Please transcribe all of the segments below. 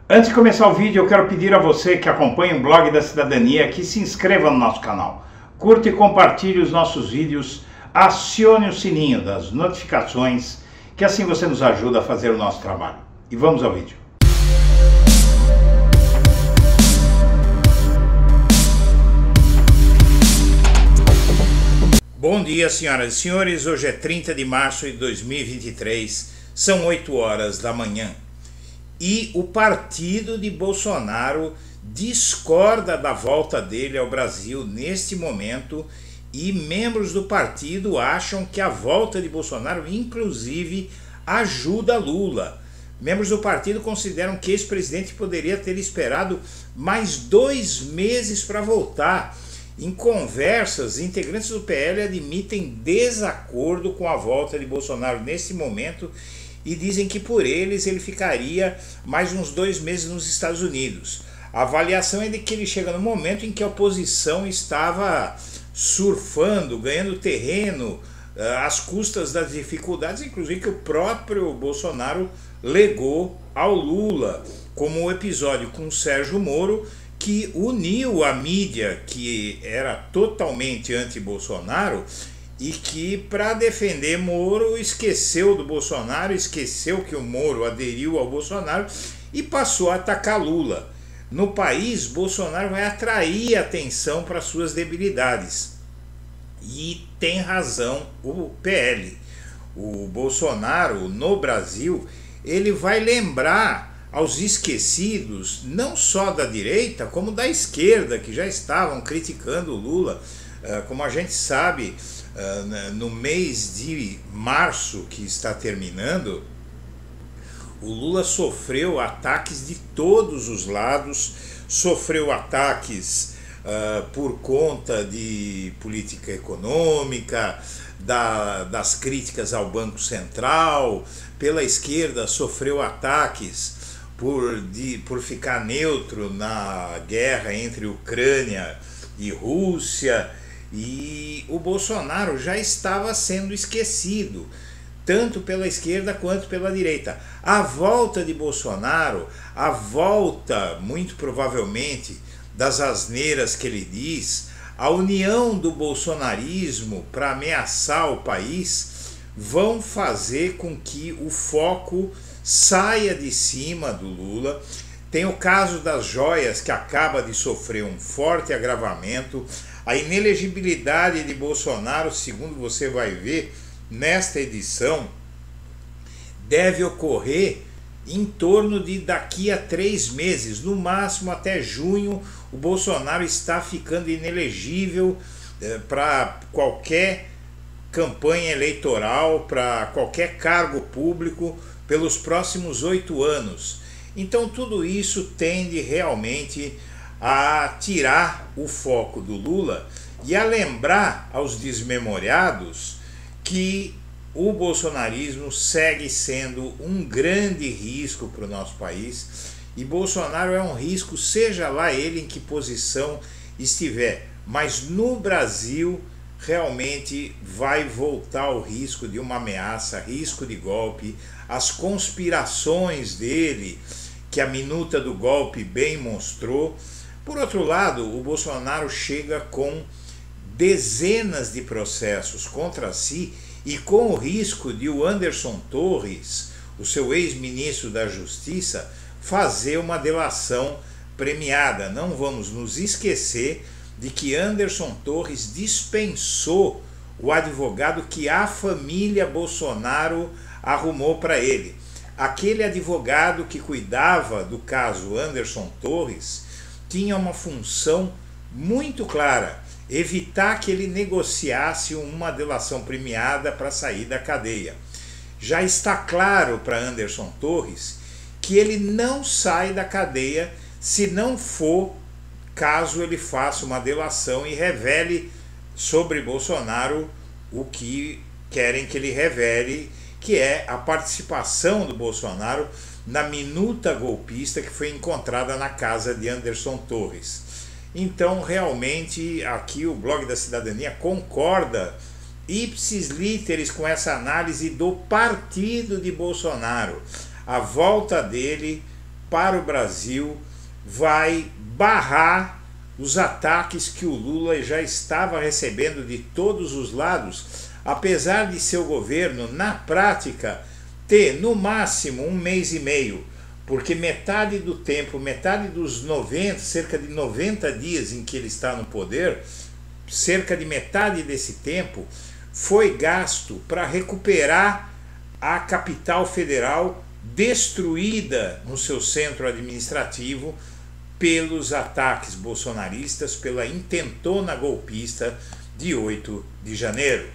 Antes de começar o vídeo, eu quero pedir a você que acompanha o Blog da Cidadania que se inscreva no nosso canal, curta e compartilhe os nossos vídeos, acione o sininho das notificações, que assim você nos ajuda a fazer o nosso trabalho. E vamos ao vídeo. Bom dia, senhoras e senhores. Hoje é 30 de março de 2023, são 8 horas da manhã. E o partido de Bolsonaro discorda da volta dele ao Brasil neste momento, e membros do partido acham que a volta de Bolsonaro, inclusive, ajuda Lula. Membros do partido consideram que esse presidente poderia ter esperado mais 2 meses para voltar. Em conversas, integrantes do PL admitem desacordo com a volta de Bolsonaro nesse momento e dizem que por eles ele ficaria mais uns 2 meses nos Estados Unidos. A avaliação é de que ele chega no momento em que a oposição estava surfando, ganhando terreno às custas das dificuldades, inclusive que o próprio Bolsonaro legou ao Lula, como o episódio com o Sérgio Moro, que uniu a mídia, que era totalmente anti-Bolsonaro, e que, para defender Moro, esqueceu do Bolsonaro, esqueceu que o Moro aderiu ao Bolsonaro e passou a atacar Lula. No país, Bolsonaro vai atrair atenção para suas debilidades. E tem razão o PL. O Bolsonaro, no Brasil, ele vai lembrar aos esquecidos, não só da direita, como da esquerda, que já estavam criticando o Lula. Como a gente sabe, no mês de março que está terminando, o Lula sofreu ataques de todos os lados, sofreu ataques por conta de política econômica, das críticas ao Banco Central. Pela esquerda sofreu ataques por ficar neutro na guerra entre Ucrânia e Rússia. E o Bolsonaro já estava sendo esquecido, tanto pela esquerda quanto pela direita. A volta de Bolsonaro, a volta, muito provavelmente, das asneiras que ele diz, a união do bolsonarismo para ameaçar o país, vão fazer com que o foco saia de cima do Lula. Tem o caso das joias, que acaba de sofrer um forte agravamento. A inelegibilidade de Bolsonaro, segundo você vai ver nesta edição, deve ocorrer em torno de daqui a 3 meses, no máximo até junho. O Bolsonaro está ficando inelegível para qualquer campanha eleitoral, para qualquer cargo público pelos próximos 8 anos. Então tudo isso tende realmente a tirar o foco do Lula e a lembrar aos desmemoriados que o bolsonarismo segue sendo um grande risco para o nosso país, e Bolsonaro é um risco, seja lá ele em que posição estiver. Mas no Brasil realmente vai voltar o risco de uma ameaça, risco de golpe, as conspirações dele, que a minuta do golpe bem mostrou. Por outro lado, o Bolsonaro chega com dezenas de processos contra si e com o risco de o Anderson Torres, o seu ex-ministro da Justiça, fazer uma delação premiada. Não vamos nos esquecer de que Anderson Torres dispensou o advogado que a família Bolsonaro arrumou para ele. Aquele advogado que cuidava do caso Anderson Torres tinha uma função muito clara: evitar que ele negociasse uma delação premiada para sair da cadeia. Já está claro para Anderson Torres que ele não sai da cadeia se não for caso ele faça uma delação e revele sobre Bolsonaro o que querem que ele revele, que é a participação do Bolsonaro na minuta golpista que foi encontrada na casa de Anderson Torres. Então, realmente, aqui o Blog da Cidadania concorda ipsis literis com essa análise do partido de Bolsonaro. A volta dele para o Brasil vai barrar os ataques que o Lula já estava recebendo de todos os lados, apesar de seu governo, na prática, ter no máximo 1 mês e meio, porque metade do tempo, metade dos 90, cerca de 90 dias em que ele está no poder, cerca de metade desse tempo foi gasto para recuperar a capital federal destruída no seu centro administrativo pelos ataques bolsonaristas, pela intentona golpista de 8 de janeiro.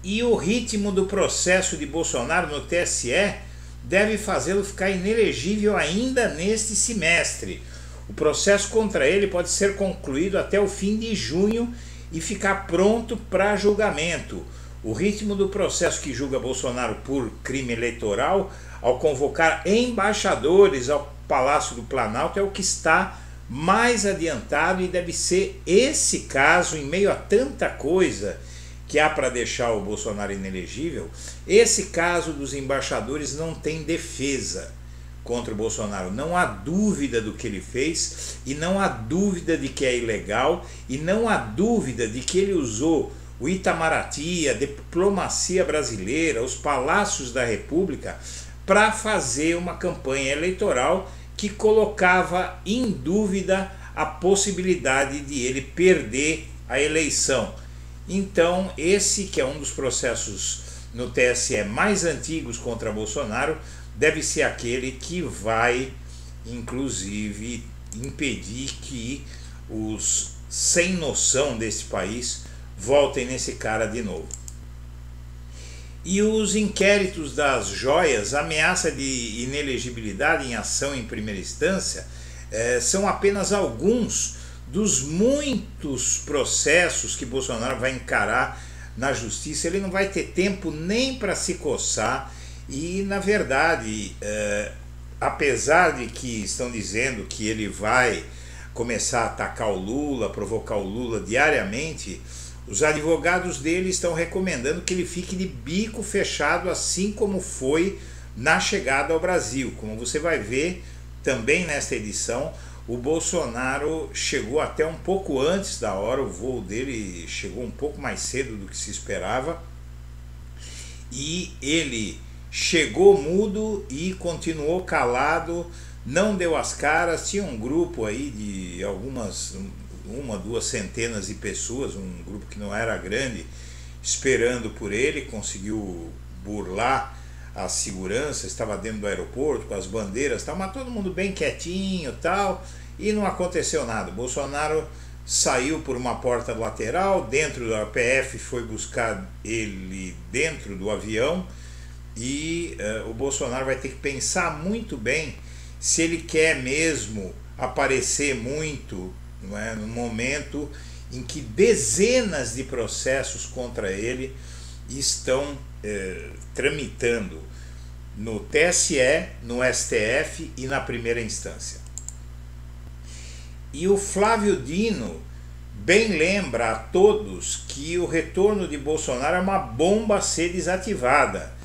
E o ritmo do processo de Bolsonaro no TSE deve fazê-lo ficar inelegível ainda neste semestre. O processo contra ele pode ser concluído até o fim de junho e ficar pronto para julgamento. O ritmo do processo que julga Bolsonaro por crime eleitoral, ao convocar embaixadores ao Palácio do Planalto, é o que está mais adiantado, e deve ser esse caso, em meio a tanta coisa que há para deixar o Bolsonaro inelegível, esse caso dos embaixadores não tem defesa contra o Bolsonaro. Não há dúvida do que ele fez, e não há dúvida de que é ilegal, e não há dúvida de que ele usou o Itamaraty, a diplomacia brasileira, os palácios da República, para fazer uma campanha eleitoral que colocava em dúvida a possibilidade de ele perder a eleição. Então, esse que é um dos processos no TSE mais antigos contra Bolsonaro, deve ser aquele que vai, inclusive, impedir que os sem noção desse país voltem nesse cara de novo. E os inquéritos das joias, ameaça de inelegibilidade em ação em primeira instância, são apenas alguns dos muitos processos que Bolsonaro vai encarar na justiça. Ele não vai ter tempo nem para se coçar, e na verdade, apesar de que estão dizendo que ele vai começar a atacar o Lula, provocar o Lula diariamente, os advogados dele estão recomendando que ele fique de bico fechado, assim como foi na chegada ao Brasil. Como você vai ver também nesta edição, o Bolsonaro chegou até um pouco antes da hora, o voo dele chegou um pouco mais cedo do que se esperava, e ele chegou mudo e continuou calado, não deu as caras. Tinha um grupo aí de uma, 2 centenas de pessoas, um grupo que não era grande, esperando por ele. Conseguiu burlar a segurança, estava dentro do aeroporto com as bandeiras, tal, mas todo mundo bem quietinho, tal, e não aconteceu nada. Bolsonaro saiu por uma porta lateral, dentro da PF foi buscar ele dentro do avião, e o Bolsonaro vai ter que pensar muito bem se ele quer mesmo aparecer muito, não é, no momento em que dezenas de processos contra ele estão tramitando no TSE, no STF e na primeira instância. E o Flávio Dino bem lembra a todos que o retorno de Bolsonaro é uma bomba a ser desativada.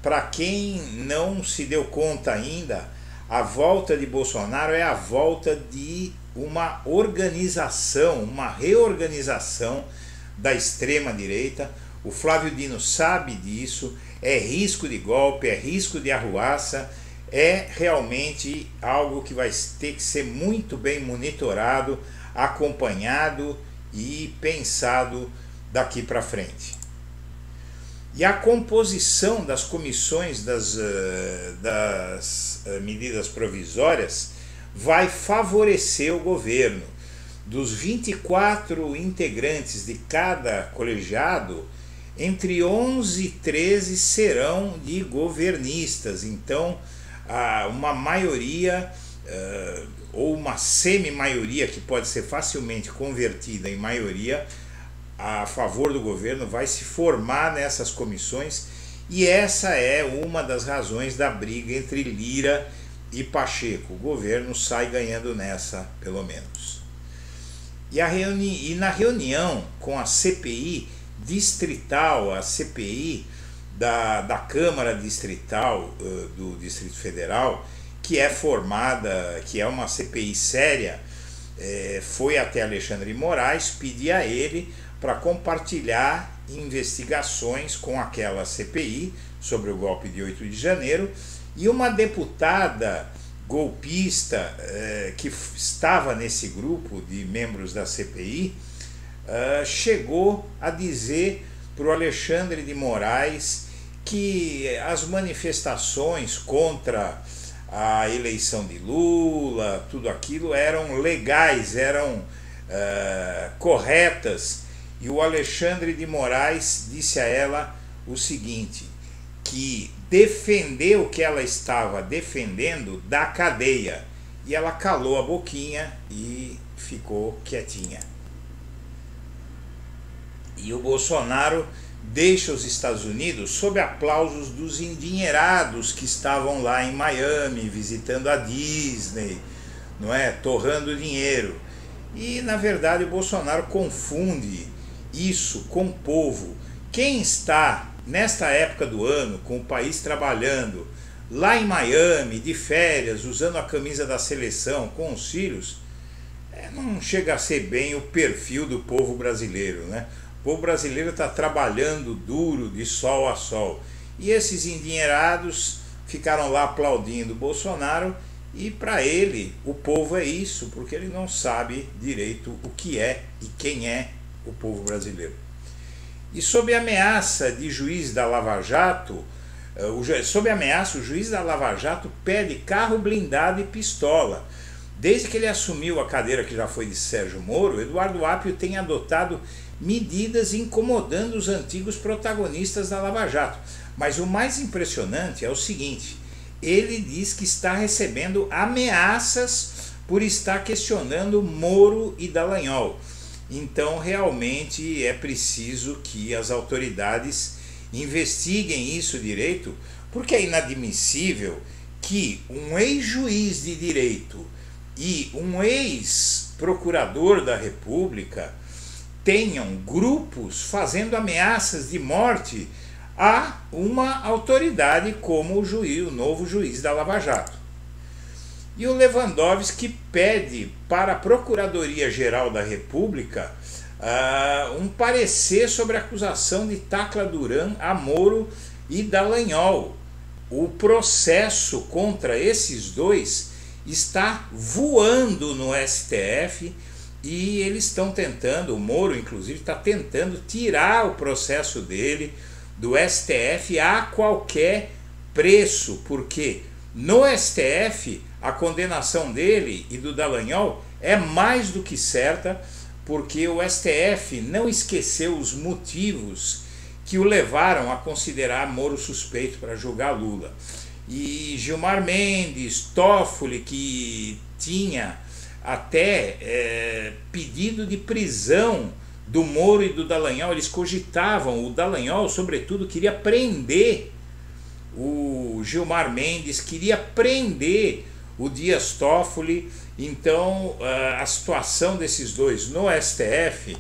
Para quem não se deu conta ainda, a volta de Bolsonaro é a volta de uma organização, uma reorganização da extrema-direita. O Flávio Dino sabe disso, é risco de golpe, é risco de arruaça, é realmente algo que vai ter que ser muito bem monitorado, acompanhado e pensado daqui para frente. E a composição das comissões das medidas provisórias vai favorecer o governo. Dos 24 integrantes de cada colegiado, entre 11 e 13 serão de governistas. Então, uma maioria ou uma semi-maioria, que pode ser facilmente convertida em maioria a favor do governo, vai se formar nessas comissões, e essa é uma das razões da briga entre Lira e Pacheco. O governo sai ganhando nessa, pelo menos. E na reunião com a CPI distrital, a CPI da Câmara Distrital do Distrito Federal, que é formada, que é uma CPI séria, foi até Alexandre de Moraes pedir a ele para compartilhar investigações com aquela CPI sobre o golpe de 8 de janeiro, e uma deputada golpista que estava nesse grupo de membros da CPI chegou a dizer para o Alexandre de Moraes que as manifestações contra a eleição de Lula, tudo aquilo eram legais, eram corretas, e o Alexandre de Moraes disse a ela o seguinte, que defendeu o que ela estava defendendo da cadeia, e ela calou a boquinha e ficou quietinha. E o Bolsonaro deixa os Estados Unidos sob aplausos dos endinheirados que estavam lá em Miami, visitando a Disney, não é? Torrando dinheiro. E, na verdade, o Bolsonaro confunde isso com o povo. Quem está, nesta época do ano, com o país trabalhando, lá em Miami, de férias, usando a camisa da seleção, com os filhos, não chega a ser bem o perfil do povo brasileiro, né? O povo brasileiro está trabalhando duro, de sol a sol. E esses endinheirados ficaram lá aplaudindo o Bolsonaro, e para ele o povo é isso, porque ele não sabe direito o que é e quem é o povo brasileiro. E sob ameaça de juiz da Lava Jato, sob ameaça o juiz da Lava Jato pede carro blindado e pistola. Desde que ele assumiu a cadeira que já foi de Sérgio Moro, Eduardo Apio tem adotado medidas incomodando os antigos protagonistas da Lava Jato. Mas o mais impressionante é o seguinte, ele diz que está recebendo ameaças por estar questionando Moro e Dallagnol. Então realmente é preciso que as autoridades investiguem isso direito, porque é inadmissível que um ex-juiz de direito e um ex-procurador da República tenham grupos fazendo ameaças de morte a uma autoridade como o novo juiz da Lava Jato. E o Lewandowski pede para a Procuradoria-Geral da República um parecer sobre a acusação de Tacla Duran a Moro e Dallagnol. O processo contra esses dois está voando no STF e eles estão tentando, o Moro inclusive está tentando tirar o processo dele do STF a qualquer preço, porque no STF a condenação dele e do Dallagnol é mais do que certa, porque o STF não esqueceu os motivos que o levaram a considerar Moro suspeito para julgar Lula. E Gilmar Mendes, Toffoli, que tinha até pedido de prisão do Moro e do Dallagnol, eles cogitavam, o Dallagnol sobretudo queria prender o Gilmar Mendes, queria prender o Dias Toffoli. Então a situação desses dois no STF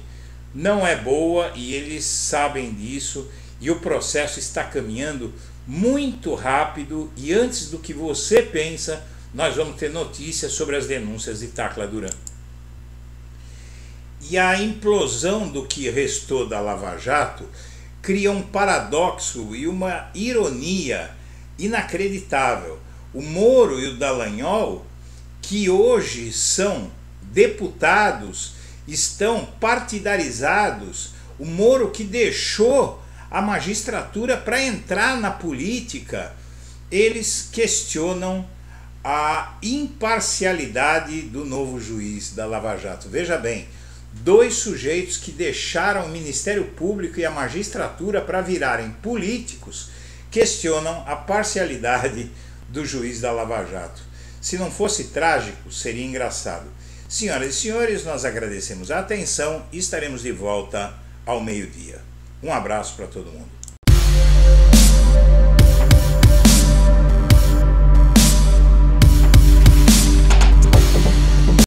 não é boa e eles sabem disso, e o processo está caminhando muito rápido, e antes do que você pensa, nós vamos ter notícias sobre as denúncias de Tacla Duran. E a implosão do que restou da Lava Jato cria um paradoxo e uma ironia inacreditável. O Moro e o Dallagnol, que hoje são deputados, estão partidarizados. O Moro, que deixou a magistratura para entrar na política, eles questionam a imparcialidade do novo juiz da Lava Jato. Veja bem, dois sujeitos que deixaram o Ministério Público e a magistratura para virarem políticos questionam a parcialidade do juiz da Lava Jato. Se não fosse trágico, seria engraçado. Senhoras e senhores, nós agradecemos a atenção e estaremos de volta ao meio-dia. Um abraço para todo mundo.